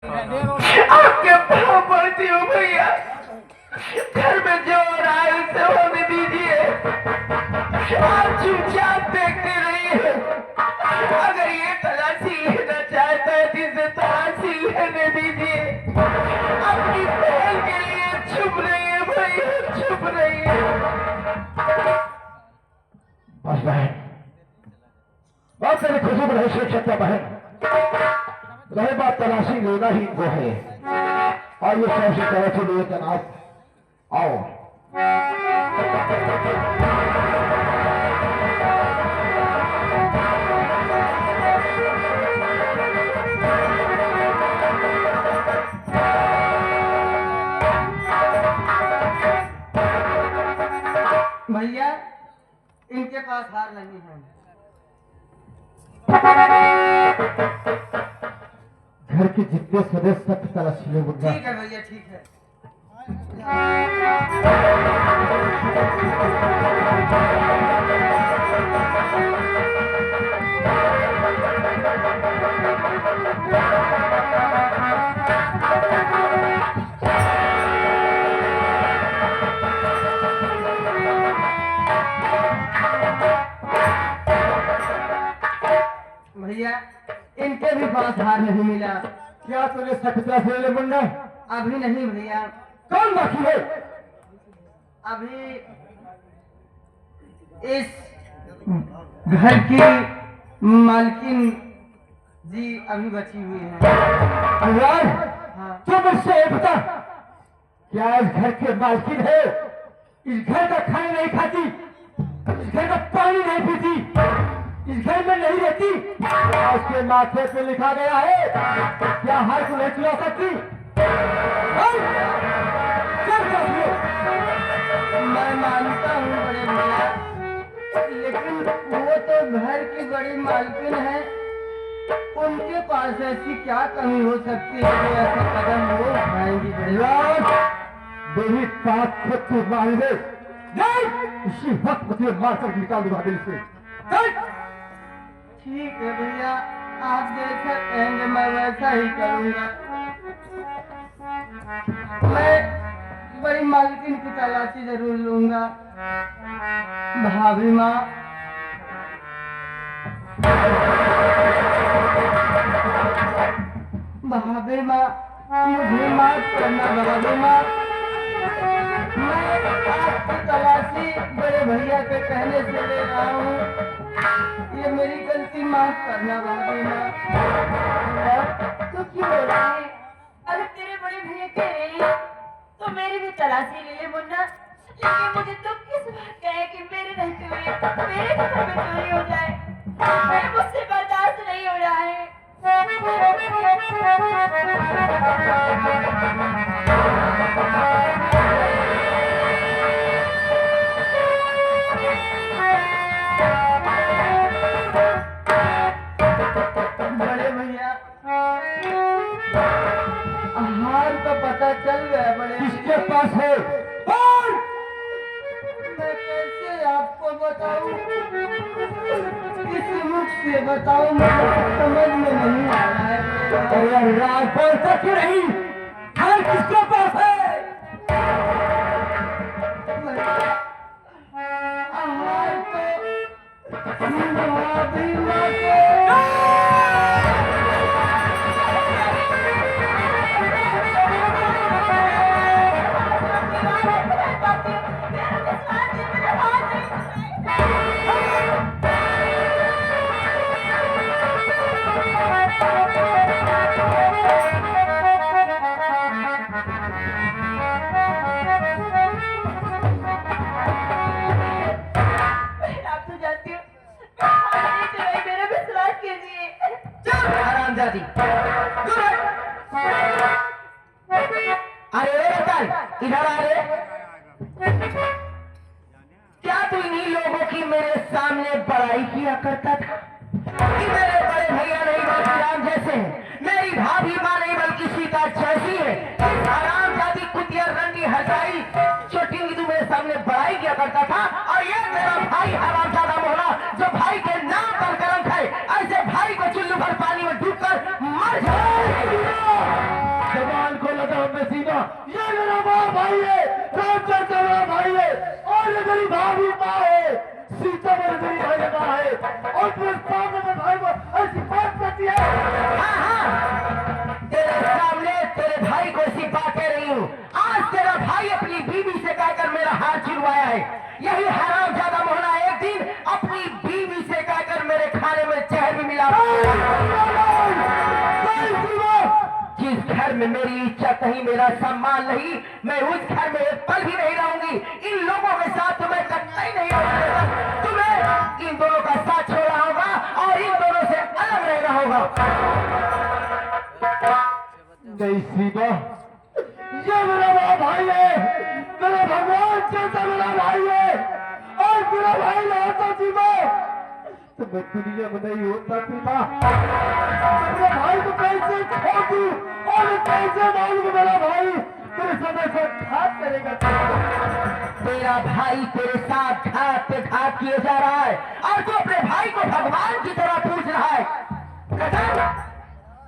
आपके पाँव पड़ती हूँ भैया, घर में जो हो रहा है उसे होने दीजिए। आप चुपचाप देखते रहिए। अगर ये तलाशी लेना चाहता है जिसे तलाशी लेने दीजिए। अपनी बहन के लिए चुप रहिए भैया, चुप रहिए। बस बहन, बात मेरी खुशी में रही सच्चा बहन, रही बात तलाशी लेना ही वो है। आइए सबसे तलाशी लिए जनाब, आओ। भैया इनके पास हार नहीं है। घर के जितने सदस्य सब तलाशी ले मुद्दा। ठीक है भैया, ठीक है। भैया इनके भी पास हार नहीं मिला। क्या तुझे सख्ता से ले मुन्ना? अभी नहीं भैया, कौन बाकी है? अभी इस घर की मालकिन जी अभी बची हुई है। अनुराग, हाँ। तू मुझसे ये बता, क्या इस घर के मालकिन है? इस घर का खाना नहीं खाती, इस घर का पानी नहीं पीती, इस घर में नहीं रहती। उसके माथे पे लिखा गया है, क्या हर को नहीं चुरा सकती? मैं मानता हूँ बड़े भैया, लेकिन वो तो घर की बड़ी मालकिन है। उनके पास ऐसी क्या कमी हो सकती है जो ऐसा कदम वो उठाएंगी? मेरी बात खुद तू मान ले, इसी वक्त मुझे मारकर निकाल दूंगा दिल से। ठीक है भैया, आप जैसा कहेंगे मैं वैसा ही करूँगा। मैं बड़ी मालकिन की तलाशी जरूर लूंगा। भाभी माँ, भाभी माँ, मुझे माफ करना भाभी माँ। मैं आपकी तलाशी बड़े भैया के कहने से ले रहा हूँ। ये मेरी गलती माफ करना भाभी माँ। तो क्यों रो रहा है? अगर तेरे बड़े भैया कह रहे हैं तो मेरी भी तलाशी ले ले मुन्ना। लेकिन मुझे तो किस बात का है कि मेरे रहते हुए मेरे घर में चोरी हो जाए? ये मुझसे बर्दाश्त नहीं हो रहा है। बड़े भैया, हार का पता चल गया बड़े किसके पास है? मैं कैसे आपको बताऊं, किस मुख से बताऊं, मुझे समझ में नहीं आ रहा है। अरे राज बोलता क्यों नहीं? घर किसके पास है? हार तो भाभी माँ को। आप तो जानती हो मैं चुराई, मेरा विश्वास कीजिए। हरामजादी, अरे इधर आ रे। क्या तू इन्हीं लोगों की मेरे सामने बड़ाई किया करता था कि मेरे बड़े भैया नहीं बल्कि राम जैसे हैं, मेरी भाभी माँ नहीं बल्कि सीता जैसी है? हरामजादी, कुतिया, रंडी, हजाई, छोटी तू मेरे सामने बड़ाई किया करता था। और ये मेरा भाई हरामजादा मोहना जो भाई के नाम पर कलंक है, ऐसे भाई को चुल्लू भर पानी में डूबकर मर जाए। ये मेरा बड़ा भाई है, रामचंद्र का बड़ा भाई है, और ये मेरी भाभी माँ है, सीता मेरी भाई माँ है, और मेरे सामने मेरे भाई को ऐसी बात करती है। हाँ हाँ, तेरे सामने तेरे भाई को ऐसी बात कह रही हूँ। आज तेरा भाई अपनी बीवी से कहकर मेरा हार छुड़वाया है। यही हरामजादा मोहना एक दिन अपनी बीवी से कहकर मेरे खाने में जहर भी मिला। जिस घर में मेरी इज्जत नहीं, मेरा सम्मान नहीं, मैं उस घर में एक पल भी नहीं रहूंगी। इन लोगों के साथ तुम्हें कतई नहीं होगा। तुम्हें इन दोनों का साथ छोड़ना होगा और इन दोनों से अलग रहना होगा। नहीं सीमा, ये मेरा बड़ा भाई है, मेरा भगवान जैसा मेरा भाई है, और मेरा भाई ना होता सीमा तो मैं दुनिया में नहीं होता सीमा। मेरे भाई को कैसे छोड़ दूं और कैसे मालूम मेरा भाई तेरे समय से घात करेगा। तेरा भाई तेरे साथ घात पे घात किए जा रहा है और तू अपने भाई को भगवान की तरह पूछ रहा है। कदम,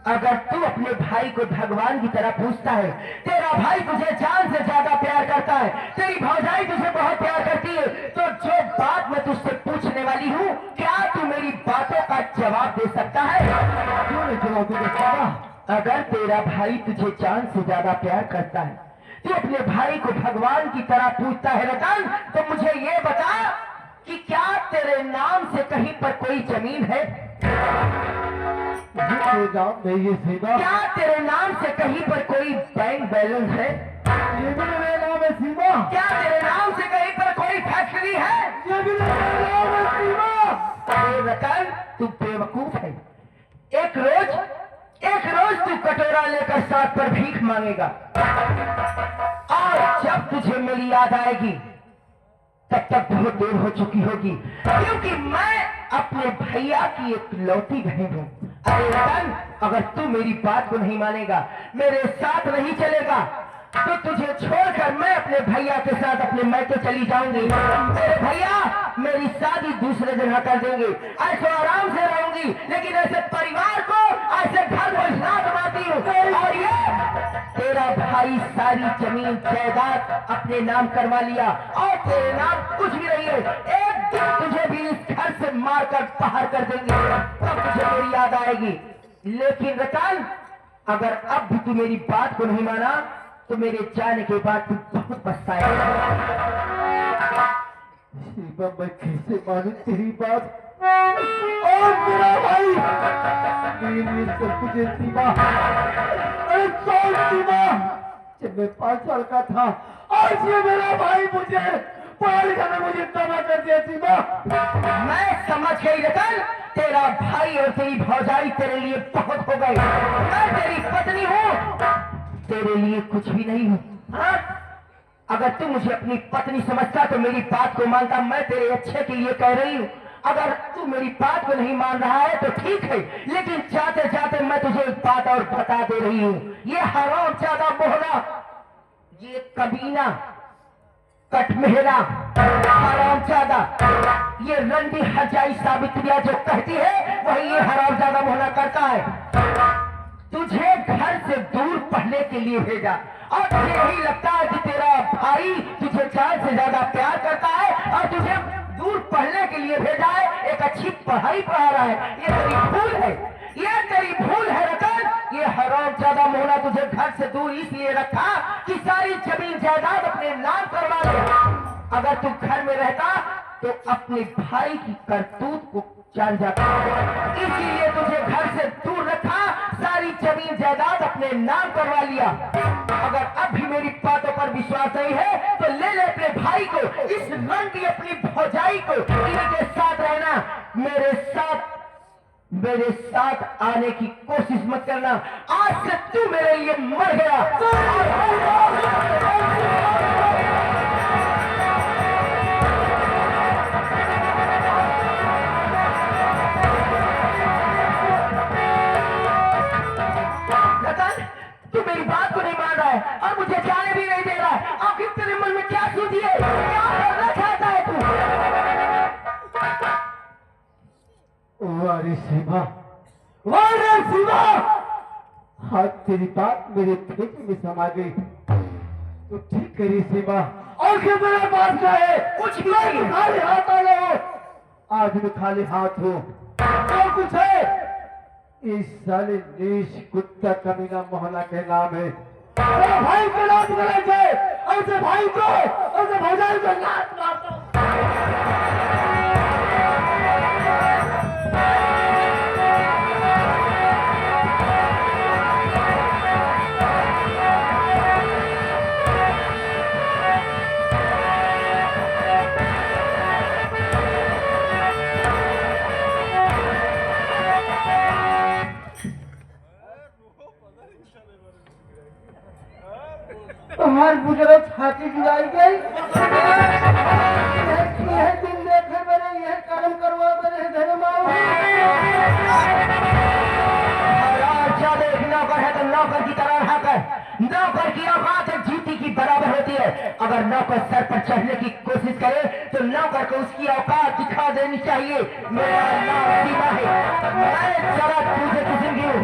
अगर तू अपने भाई को भगवान की तरह पूछता है, तेरा भाई तुझे जान से ज्यादा प्यार करता है, तेरी भौजाई तुझे बहुत प्यार करती है, तो जो बात मैं तुझसे पूछने वाली हूँ, क्या तू मेरी बातों का जवाब दे सकता है? क्यों नहीं जवाब दे सकता? अगर तेरा भाई तुझे जान से ज्यादा प्यार करता है, तू अपने भाई को भगवान की तरह पूछता है रतन, तो मुझे ये बता कि क्या तेरे नाम से कहीं पर कोई जमीन है? नहीं ये सीमा, क्या तेरे नाम से कहीं पर कोई बैंक बैलेंस है? ये भी मेरा नाम है सीमा, क्या तेरे नाम से कहीं पर कोई फैक्ट्री है? ये भी मेरा नाम है सीमा। अरे रतन, तू बेवकूफ है। एक रोज तू कटोरा लेकर सड़क पर भीख मांगेगा और जब तुझे मेरी याद आएगी तब तक बहुत देर हो चुकी होगी, क्योंकि मैं अपने भैया की एक लौती बहन हूँ। अरे रतन, अगर तू मेरी बात को नहीं मानेगा, मेरे साथ नहीं चलेगा, तो तुझे छोड़कर मैं अपने भैया के साथ अपने मायके चली जाऊंगी। मेरे भैया मेरी शादी दूसरे जगह कर देंगे, ऐसे आराम से रहूंगी, लेकिन ऐसे परिवार को, ऐसे घर को ना दबाती हूँ। और ये तेरा भाई सारी जमीन जायदाद अपने नाम करवा लिया और तेरे नाम कुछ भी नहीं है। एक दिन तुझे भी इस घर से मारकर बाहर कर देंगे, तब तुझे मेरी याद आएगी। लेकिन रतन, अगर अब भी तू मेरी बात को नहीं माना तो मेरे जाने के बाद तू बहुत पछताएगा। सीमा, मैं कैसे मानूं तेरी बात? और मेरा भाई मेरी सब कुछ है सीमा। अरे कौन सीमा? जब मैं 5 साल का था, आज ये मेरा भाई मुझे पढ़ा लिखा में मुझे तबाह कर दिया सीमा। मैं समझ गई रतन, तेरा भाई और तेरी भौजाई तेरे लिए बहुत हो गए। मैं तेरी पत्नी हूँ, तेरे लिए कुछ भी नहीं हूँ। हाँ? अगर तू मुझे अपनी पत्नी समझता तो मेरी बात को मानता। मैं तेरे अच्छे के लिए कह रही हूँ। अगर तू मेरी बात को नहीं मान रहा है तो ठीक है, लेकिन जाते जाते मैं तुझे एक बात और बता दे रही हूँ। ये हरामजादा मोहना, ये कमीना, कटमेहरा, हरामजादा, ये रंडी हजाई सावित्रिया जो कहती है वही ये हरामजादा मोहना करता है। तुझे घर से दूर पढ़ने के लिए भेजा और तुझे यही लगता है कि तेरा भाई तुझे जान से ज्यादा प्यार करता है और तुझे दूर पढ़ने के लिए भेजा है, एक अच्छी पढ़ाई पढ़ा रहा है। ये तेरी भूल है, ये तेरी भूल है रतन। ये हरामजादा मोहना तुझे घर से दूर इसलिए रखा कि सारी जमीन जायदाद अपने नाम करवा ले। अगर तू घर में रहता तो अपने भाई की करतूत को जान जाता, इसीलिए तुझे घर से दूर रखा, सारी जमीन जायदाद अपने नाम करवा लिया। अगर अब भी मेरी बातों पर विश्वास नहीं है तो ले ले अपने भाई को, इस रंडी अपनी भौजाई को, इनके साथ रहना। मेरे साथ आने की कोशिश मत करना। आज से तू मेरे लिए मर गया। तू मेरी बात को नहीं मान रहा है और मुझे जाने भी नहीं दे रहा है। आखिर तेरे मन में क्या सूझी है? क्या करना चाहता है तू? वारे सीमा, वारे सीमा, आज तेरी बात मेरे फेंके में समा गई। तो ठीक करी सीमा, और क्या मेरे पास का है? कुछ भी मैं नहीं तो है। खाली हाथ आ गया हूँ। आज मैं खाली हाथ हूँ। और कुछ है? इस साले नीच कुत्ता कमीना मोहल्ला के नाम है। मेरे भाई को लात मारेंगे, ऐसे भाई को, ऐसे भौजाई को लात मार दो। तुम्हार गुजरो छाती जुड़ाई गई यह दिन देखे मेरे यह कर्म करवा मेरे धर्म देख नौकर है तो नौकर की तरह रहा कर। नौकर की औकात एक जीती की बराबर होती है। अगर नौकर सर पर चढ़ने की कोशिश करे तो नौकर को उसकी औकात दिखा देनी चाहिए। मेरा नाम सीमा है, मैं जरा तुझे किसी हूँ।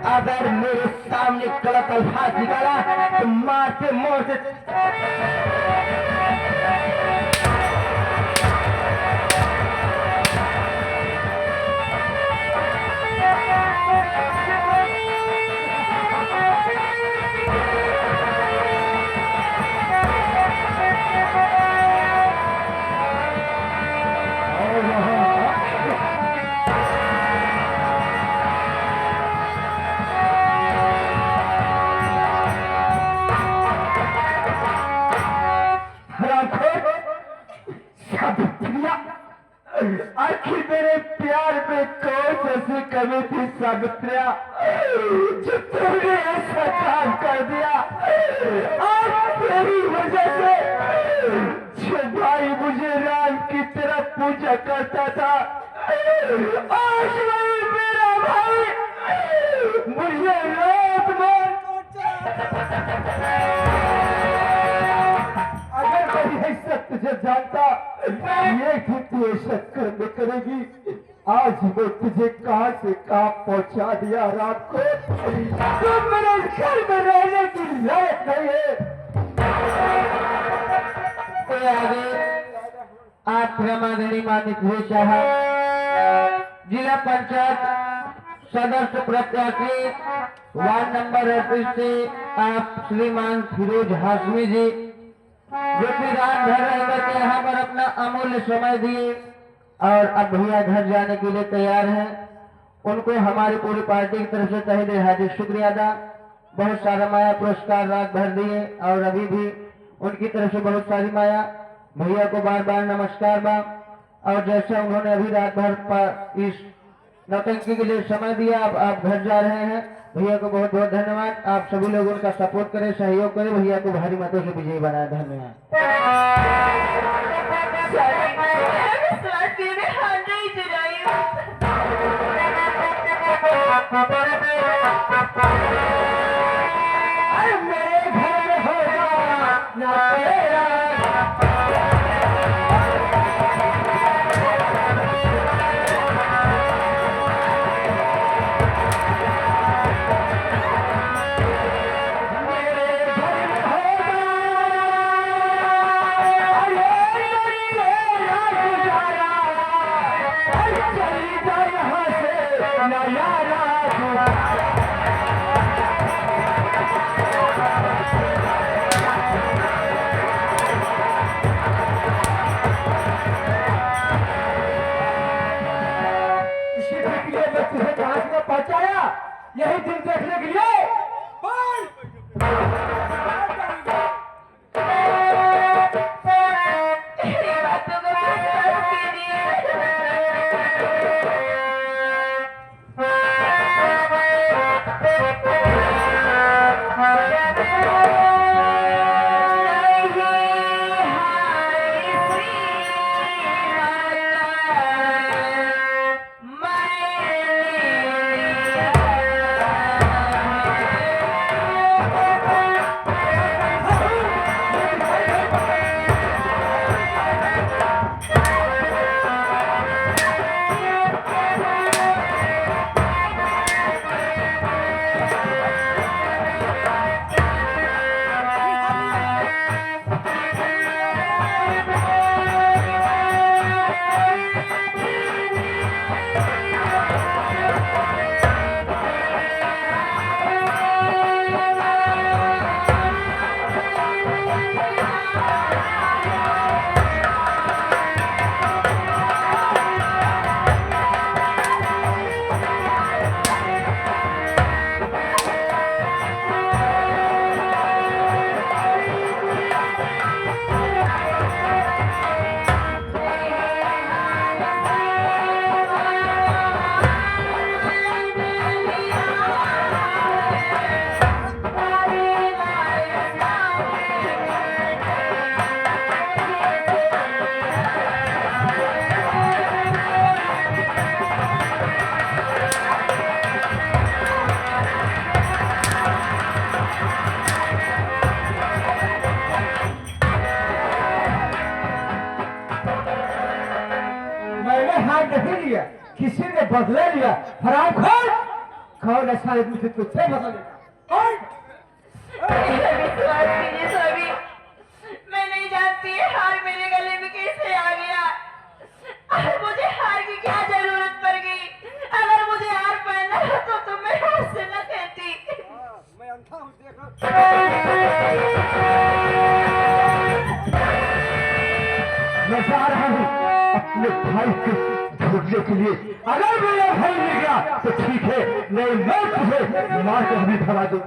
अगर मेरे सामने गलत अल्फाज निकाला तो मारते मोरते आखिर मेरे प्यार में कौन जैसी कमी थी सावित्रिया, जो तुमने ऐसा काम कर दिया। आज तेरी वजह से जो भाई मुझे राम की तरह पूजा करता था, आज वही मेरा भाई मुझे रात मार। अगर मैं ऐसा तुझे जानता ये कि तू ऐसा कर्म करेगी, आज मैं तुझे कहां से कहां पहुंचा दिया। रात को तुम मेरे घर में रहने की लायक नहीं है। आगे आप रमाधनी मानिक हुए साहब जिला पंचायत सदस्य प्रत्याशी वार्ड नंबर 38 से आप श्रीमान फिरोज हाशमी जी, जो कि रात भर रह करके यहाँ पर अपना अमूल्य समय दिए और अब भैया घर जाने के लिए तैयार हैं। उनको हमारी पूरी पार्टी की तरफ से तहे दिल हार्दिक शुक्रिया अदा। बहुत सारा माया पुरस्कार रात भर दिए और अभी भी उनकी तरफ से बहुत सारी माया। भैया को बार बार नमस्कार बा। और जैसा उन्होंने अभी रात भर इस नौटंकी के लिए समय दिया, अब आप घर जा रहे हैं। भैया को बहुत बहुत धन्यवाद। आप सभी लोग उनका सपोर्ट करें, सहयोग करें, भैया को भारी मतों से विजयी बनाए। धन्यवाद। मेरे घर में होगा ना तेरा किसी ने बदला लिया हरामखोर। कौन ऐसा आदमी से तुझसे बदला लेगा? कौन? विश्वास कीजिए स्वामी, मैं नहीं जानती है हार मेरे गले में कैसे आ गया। और मुझे हार की क्या जरूरत पड़ गई? अगर मुझे हार पहनना हो तो तुम मैं हार से न कहती। मैं अंधा हूँ, देखो। मैं जा रहा हूँ अपने भाई को ढूंढने के लिए। अगर मेरा भाई मिल गया तो ठीक है, नहीं मैं तुझे मार कर भी भगा दूं।